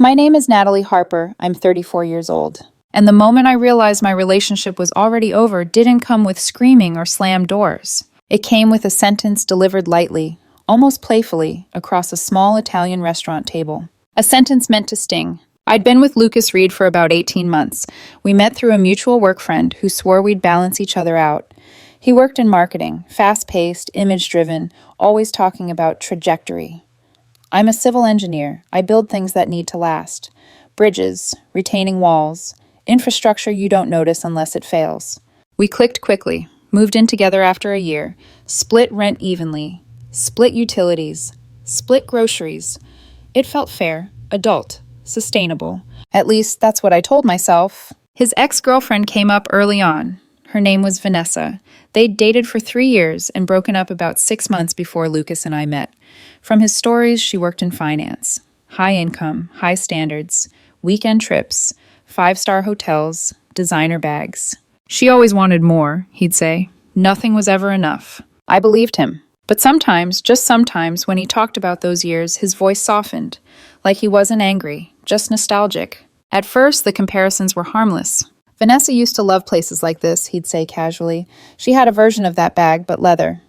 My name is Natalie Harper. I'm 34 years old. And the moment I realized my relationship was already over didn't come with screaming or slammed doors. It came with a sentence delivered lightly, almost playfully, across a small Italian restaurant table. A sentence meant to sting. I'd been with Lucas Reed for about 18 months. We met through a mutual work friend who swore we'd balance each other out. He worked in marketing, fast-paced, image-driven, always talking about trajectory. I'm a civil engineer. I build things that need to last. Bridges, retaining walls, infrastructure you don't notice unless it fails. We clicked quickly, moved in together after a year, split rent evenly, split utilities, split groceries. It felt fair, adult, sustainable. At least that's what I told myself. His ex-girlfriend came up early on. Her name was Vanessa. They'd dated for 3 years and broken up about 6 months before Lucas and I met. From his stories, she worked in finance. High income, high standards, weekend trips, 5-star hotels, designer bags. She always wanted more, he'd say. Nothing was ever enough. I believed him. But sometimes, just sometimes, when he talked about those years, his voice softened, like he wasn't angry, just nostalgic. At first, the comparisons were harmless. Vanessa used to love places like this, he'd say casually. She had a version of that bag, but leather.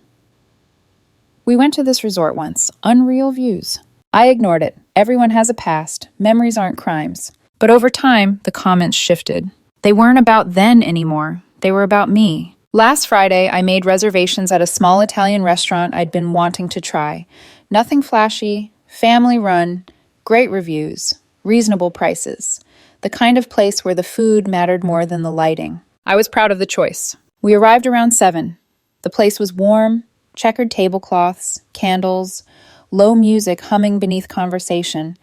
We went to this resort once. Unreal views. I ignored it. Everyone has a past. Memories aren't crimes. But over time, the comments shifted. They weren't about then anymore. They were about me. Last Friday, I made reservations at a small Italian restaurant I'd been wanting to try. Nothing flashy, family-run, great reviews, reasonable prices. The kind of place where the food mattered more than the lighting. I was proud of the choice. We arrived around 7. The place was warm, checkered tablecloths, candles, low music humming beneath conversation.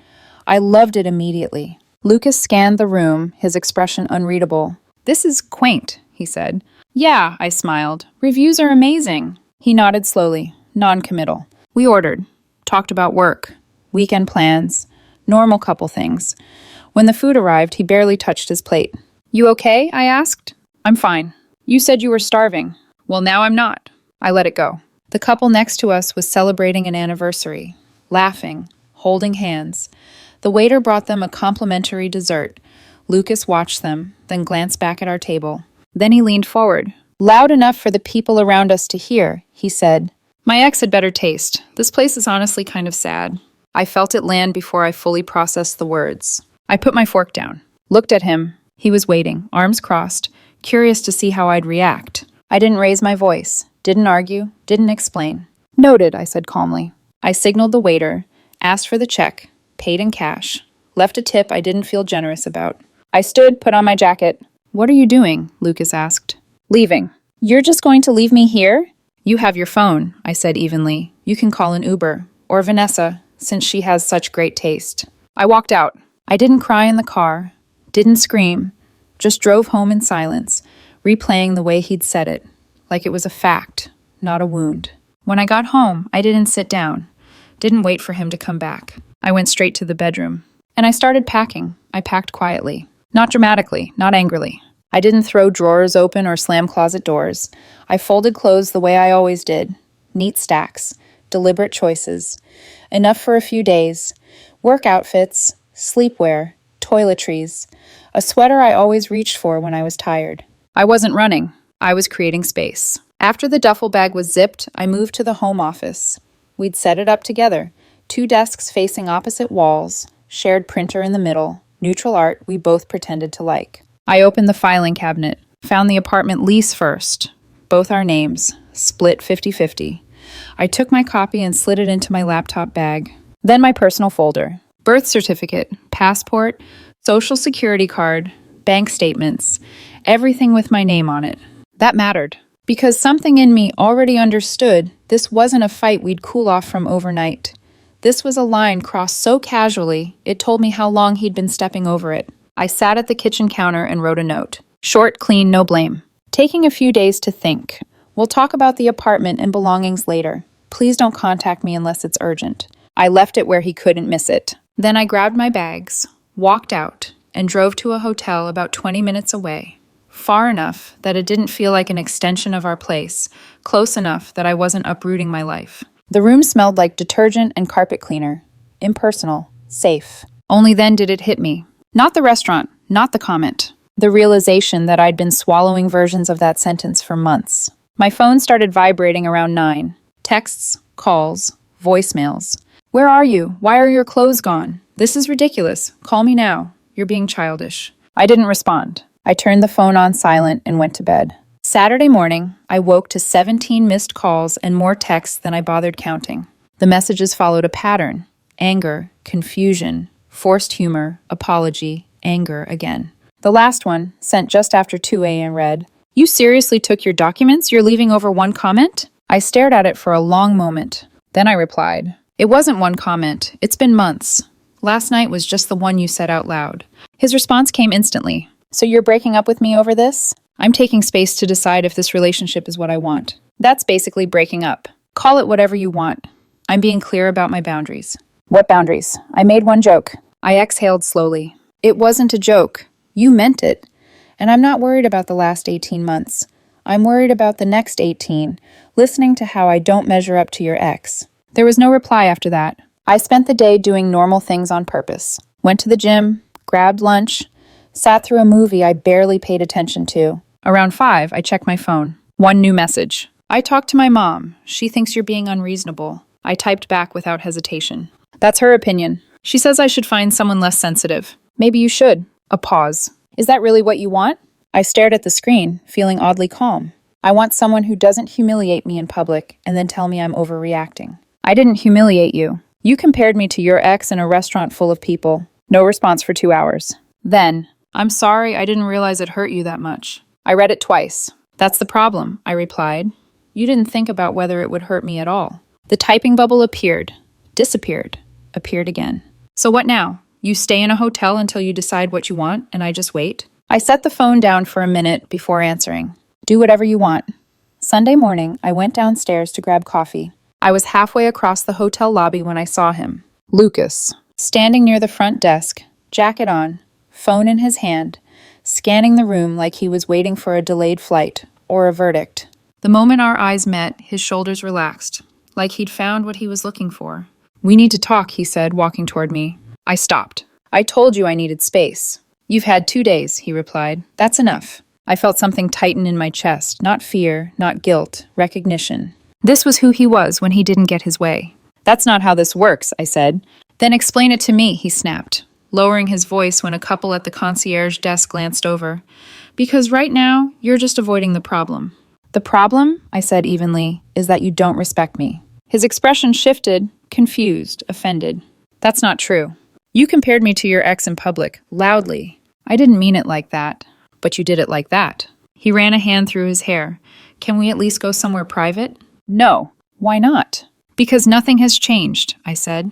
I loved it immediately. Lucas scanned the room, his expression unreadable. "This is quaint," he said. "Yeah," I smiled. "Reviews are amazing." He nodded slowly, non-committal. We ordered, talked about work, weekend plans, normal couple things. When the food arrived, he barely touched his plate. "You okay?" I asked. "I'm fine. You said you were starving." "Well, now I'm not." I let it go. The couple next to us was celebrating an anniversary, laughing, holding hands. The waiter brought them a complimentary dessert. Lucas watched them, then glanced back at our table. Then he leaned forward. Loud enough for the people around us to hear, he said, "My ex had better taste. This place is honestly kind of sad." I felt it land before I fully processed the words. I put my fork down, looked at him. He was waiting, arms crossed, curious to see how I'd react. I didn't raise my voice, didn't argue, didn't explain. "Noted," I said calmly. I signaled the waiter, asked for the check, paid in cash, left a tip I didn't feel generous about. I stood, put on my jacket. "What are you doing?" Lucas asked. "Leaving." "You're just going to leave me here?" "You have your phone," I said evenly. "You can call an Uber, or Vanessa, since she has such great taste." I walked out. I didn't cry in the car, didn't scream, just drove home in silence, replaying the way he'd said it, like it was a fact, not a wound. When I got home, I didn't sit down, didn't wait for him to come back. I went straight to the bedroom. And I started packing. I packed quietly. Not dramatically, not angrily. I didn't throw drawers open or slam closet doors. I folded clothes the way I always did. Neat stacks, deliberate choices. Enough for a few days. Work outfits, sleepwear, toiletries. A sweater I always reached for when I was tired. I wasn't running. I was creating space. After the duffel bag was zipped, I moved to the home office. We'd set it up together. 2 desks facing opposite walls, shared printer in the middle, neutral art we both pretended to like. I opened the filing cabinet, found the apartment lease first. Both our names, split 50-50. I took my copy and slid it into my laptop bag. Then my personal folder. Birth certificate, passport, social security card, bank statements, everything with my name on it. That mattered, because something in me already understood this wasn't a fight we'd cool off from overnight. This was a line crossed so casually, it told me how long he'd been stepping over it. I sat at the kitchen counter and wrote a note. Short, clean, no blame. Taking a few days to think. We'll talk about the apartment and belongings later. Please don't contact me unless it's urgent. I left it where he couldn't miss it. Then I grabbed my bags, walked out, and drove to a hotel about 20 minutes away. Far enough that it didn't feel like an extension of our place, close enough that I wasn't uprooting my life. The room smelled like detergent and carpet cleaner. Impersonal, safe. Only then did it hit me. Not the restaurant, not the comment. The realization that I'd been swallowing versions of that sentence for months. My phone started vibrating around 9. Texts, calls, voicemails. Where are you? Why are your clothes gone? This is ridiculous. Call me now. You're being childish. I didn't respond. I turned the phone on silent and went to bed. Saturday morning, I woke to 17 missed calls and more texts than I bothered counting. The messages followed a pattern. Anger, confusion, forced humor, apology, anger again. The last one, sent just after 2 a.m., read, "You seriously took your documents? You're leaving over one comment?" I stared at it for a long moment. Then I replied, "It wasn't one comment. It's been months. Last night was just the one you said out loud." His response came instantly. "So you're breaking up with me over this?" I'm taking space to decide if this relationship is what I want. That's basically breaking up. Call it whatever you want. I'm being clear about my boundaries. What boundaries? I made one joke. I exhaled slowly. It wasn't a joke. You meant it. And I'm not worried about the last 18 months. I'm worried about the next 18, listening to how I don't measure up to your ex. There was no reply after that. I spent the day doing normal things on purpose. Went to the gym, grabbed lunch, sat through a movie I barely paid attention to. Around 5, I checked my phone. One new message. "I talked to my mom. She thinks you're being unreasonable." I typed back without hesitation. "That's her opinion. She says I should find someone less sensitive. Maybe you should." A pause. "Is that really what you want?" I stared at the screen, feeling oddly calm. I want someone who doesn't humiliate me in public and then tell me I'm overreacting. I didn't humiliate you. You compared me to your ex in a restaurant full of people. No response for 2 hours. Then, "I'm sorry, I didn't realize it hurt you that much." I read it twice. "That's the problem," I replied. "You didn't think about whether it would hurt me at all." The typing bubble appeared, disappeared, appeared again. "So what now? You stay in a hotel until you decide what you want, and I just wait?" I set the phone down for a minute before answering. "Do whatever you want." Sunday morning, I went downstairs to grab coffee. I was halfway across the hotel lobby when I saw him. Lucas, standing near the front desk, jacket on, phone in his hand, scanning the room like he was waiting for a delayed flight or a verdict. The moment our eyes met, his shoulders relaxed, like he'd found what he was looking for. "We need to talk," he said, walking toward me. I stopped. "I told you I needed space." "You've had 2 days," he replied. "That's enough." I felt something tighten in my chest, not fear, not guilt, recognition. This was who he was when he didn't get his way. "That's not how this works," I said. "Then explain it to me," he snapped, lowering his voice when a couple at the concierge desk glanced over. "Because right now, you're just avoiding the problem." "The problem," I said evenly, "is that you don't respect me." His expression shifted, confused, offended. "That's not true. You compared me to your ex in public, loudly. I didn't mean it like that, but you did it like that." He ran a hand through his hair. "Can we at least go somewhere private?" "No." "Why not?" "Because nothing has changed," I said.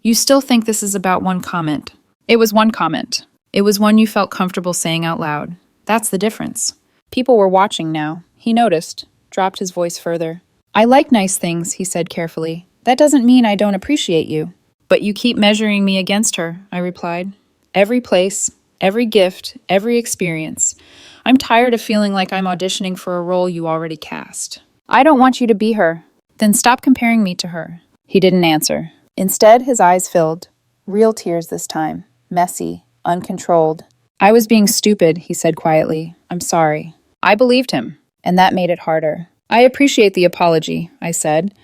"You still think this is about one comment." "It was one comment. It was one you felt comfortable saying out loud. That's the difference." People were watching now. He noticed, dropped his voice further. "I like nice things," he said carefully. "That doesn't mean I don't appreciate you." "But you keep measuring me against her," I replied. "Every place, every gift, every experience. I'm tired of feeling like I'm auditioning for a role you already cast." "I don't want you to be her." "Then stop comparing me to her." He didn't answer. Instead, his eyes filled. Real tears this time. Messy, uncontrolled. "I was being stupid," he said quietly. "I'm sorry." I believed him, and that made it harder. "I appreciate the apology," I said,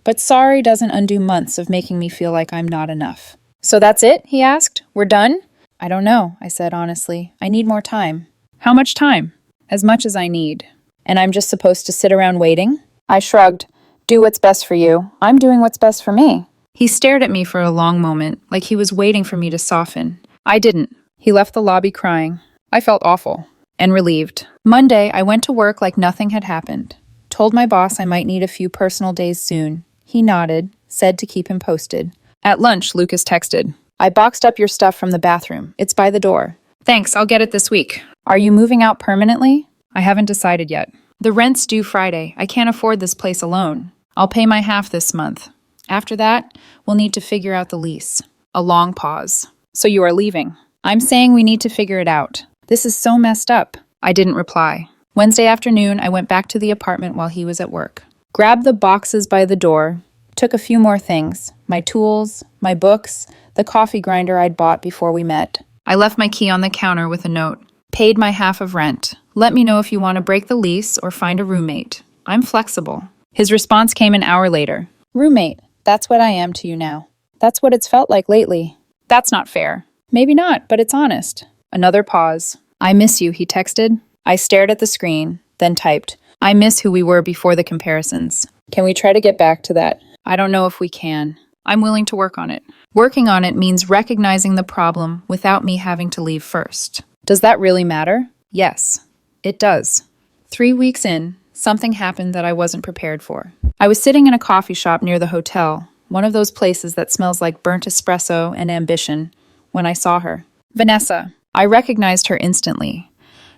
"but sorry doesn't undo months of making me feel like I'm not enough." "So that's it?" he asked. "We're done?" "I don't know," I said honestly. "I need more time." "How much time?" "As much as I need." "And I'm just supposed to sit around waiting?" I shrugged. "Do what's best for you. I'm doing what's best for me." He stared at me for a long moment, like he was waiting for me to soften. I didn't. He left the lobby crying. I felt awful and relieved. Monday, I went to work like nothing had happened. Told my boss I might need a few personal days soon. He nodded, said to keep him posted. At lunch, Lucas texted, "I boxed up your stuff from the bathroom. It's by the door." "Thanks, I'll get it this week." "Are you moving out permanently?" "I haven't decided yet. The rent's due Friday. I can't afford this place alone. I'll pay my half this month. After that, we'll need to figure out the lease." A long pause. "So you are leaving?" "I'm saying we need to figure it out. This is so messed up." I didn't reply. Wednesday afternoon, I went back to the apartment while he was at work. Grabbed the boxes by the door, Took a few more things, my tools, my books, the coffee grinder I'd bought before we met. I left my key on the counter with a note. Paid my half of rent. Let me know if you want to break the lease or find a roommate. I'm flexible. His response came an hour later. Roommate, that's what I am to you now. That's what it's felt like lately. That's not fair. Maybe not, but it's honest. Another pause. I miss you, he texted. I stared at the screen, then typed. I miss who we were before the comparisons. Can we try to get back to that? I don't know if we can. I'm willing to work on it. Working on it means recognizing the problem without me having to leave first. Does that really matter? Yes, it does. 3 weeks in, something happened that I wasn't prepared for. I was sitting in a coffee shop near the hotel, one of those places that smells like burnt espresso and ambition, when I saw her. Vanessa. I recognized her instantly.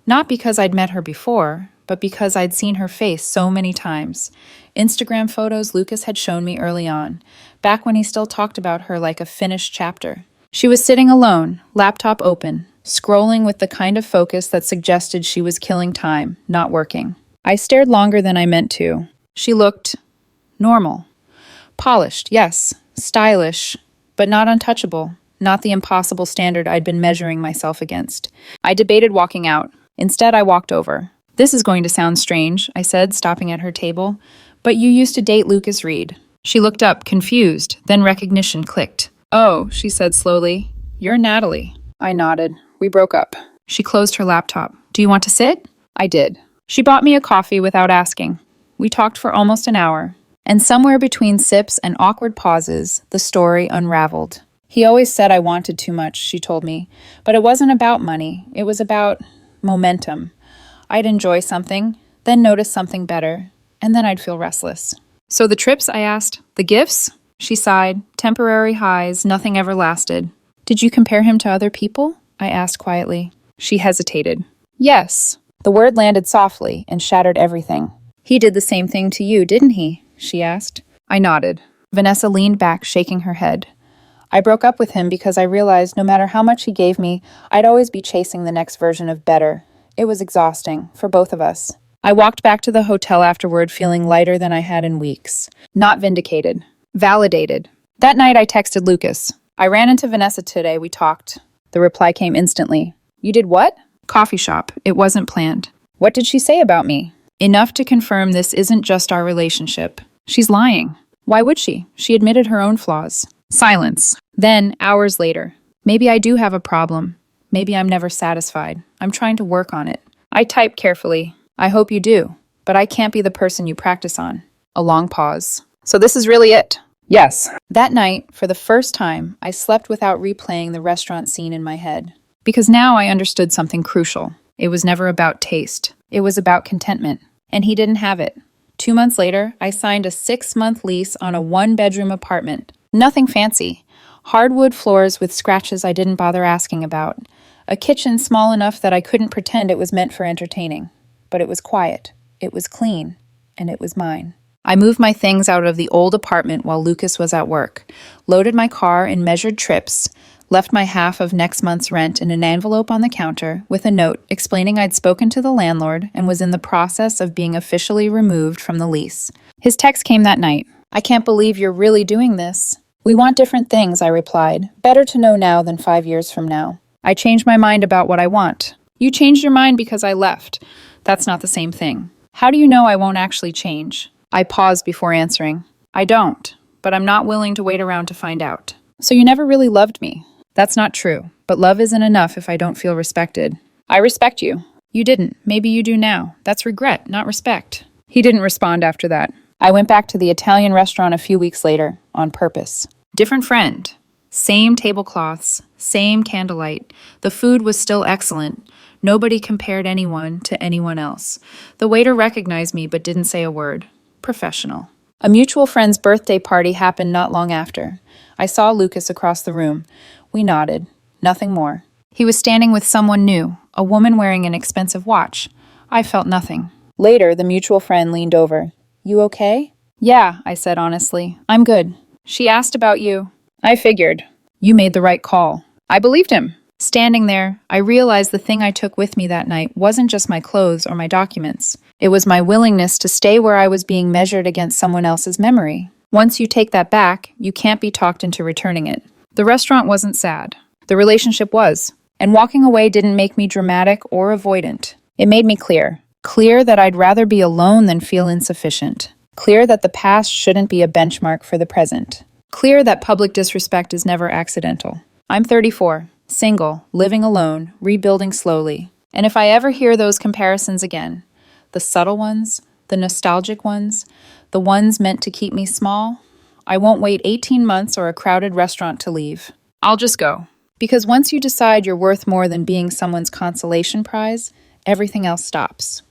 Not because I'd met her before, but because I'd seen her face so many times. Instagram photos Lucas had shown me early on, back when he still talked about her like a finished chapter. She was sitting alone, laptop open, scrolling with the kind of focus that suggested she was killing time, not working. I stared longer than I meant to. She looked normal. Polished, yes. Stylish, but not untouchable. Not the impossible standard I'd been measuring myself against. I debated walking out. Instead, I walked over. This is going to sound strange, I said, stopping at her table, but you used to date Lucas Reed. She looked up, confused, then recognition clicked. Oh, she said slowly. You're Natalie. I nodded. We broke up. She closed her laptop. Do you want to sit? I did. She bought me a coffee without asking. We talked for almost an hour. And somewhere between sips and awkward pauses, the story unraveled. He always said I wanted too much, she told me. But it wasn't about money. It was about momentum. I'd enjoy something, then notice something better, and then I'd feel restless. So the trips, I asked. The gifts? She sighed. Temporary highs, nothing ever lasted. Did you compare him to other people? I asked quietly. She hesitated. Yes. The word landed softly and shattered everything. He did the same thing to you, didn't he? She asked. I nodded. Vanessa leaned back, shaking her head. I broke up with him because I realized no matter how much he gave me, I'd always be chasing the next version of better. It was exhausting, for both of us. I walked back to the hotel afterward feeling lighter than I had in weeks. Not vindicated. Validated. That night I texted Lucas. I ran into Vanessa today, we talked. The reply came instantly. You did what? Coffee shop. It wasn't planned. What did she say about me? Enough to confirm this isn't just our relationship. She's lying. Why would she? She admitted her own flaws. Silence. Then, hours later. Maybe I do have a problem. Maybe I'm never satisfied. I'm trying to work on it. I type carefully. I hope you do, but I can't be the person you practice on. A long pause. So this is really it? Yes. That night, for the first time, I slept without replaying the restaurant scene in my head. Because now I understood something crucial. It was never about taste. It was about contentment. And he didn't have it. 2 months later, I signed a 6-month lease on a 1-bedroom apartment. Nothing fancy. Hardwood floors with scratches I didn't bother asking about. A kitchen small enough that I couldn't pretend it was meant for entertaining. But it was quiet. It was clean. And it was mine. I moved my things out of the old apartment while Lucas was at work, loaded my car in measured trips, left my half of next month's rent in an envelope on the counter with a note explaining I'd spoken to the landlord and was in the process of being officially removed from the lease. His text came that night. I can't believe you're really doing this. We want different things, I replied. Better to know now than 5 years from now. I changed my mind about what I want. You changed your mind because I left. That's not the same thing. How do you know I won't actually change? I paused before answering. I don't, but I'm not willing to wait around to find out. So you never really loved me. That's not true, but love isn't enough if I don't feel respected. I respect you. You didn't. Maybe you do now. That's regret, not respect. He didn't respond after that. I went back to the Italian restaurant a few weeks later, on purpose. Different friend. Same tablecloths, same candlelight. The food was still excellent. Nobody compared anyone to anyone else. The waiter recognized me but didn't say a word. Professional. A mutual friend's birthday party happened not long after. I saw Lucas across the room. We nodded. Nothing more. He was standing with someone new, a woman wearing an expensive watch. I felt nothing. Later, the mutual friend leaned over. You okay? Yeah, I said honestly. I'm good. She asked about you. I figured. You made the right call. I believed him. Standing there, I realized the thing I took with me that night wasn't just my clothes or my documents. It was my willingness to stay where I was being measured against someone else's memory. Once you take that back, you can't be talked into returning it. The restaurant wasn't sad. The relationship was. And walking away didn't make me dramatic or avoidant. It made me clear. Clear that I'd rather be alone than feel insufficient. Clear that the past shouldn't be a benchmark for the present. Clear that public disrespect is never accidental. I'm 34, single, living alone, rebuilding slowly. And if I ever hear those comparisons again, the subtle ones, the nostalgic ones, the ones meant to keep me small, I won't wait 18 months or a crowded restaurant to leave. I'll just go. Because once you decide you're worth more than being someone's consolation prize, everything else stops.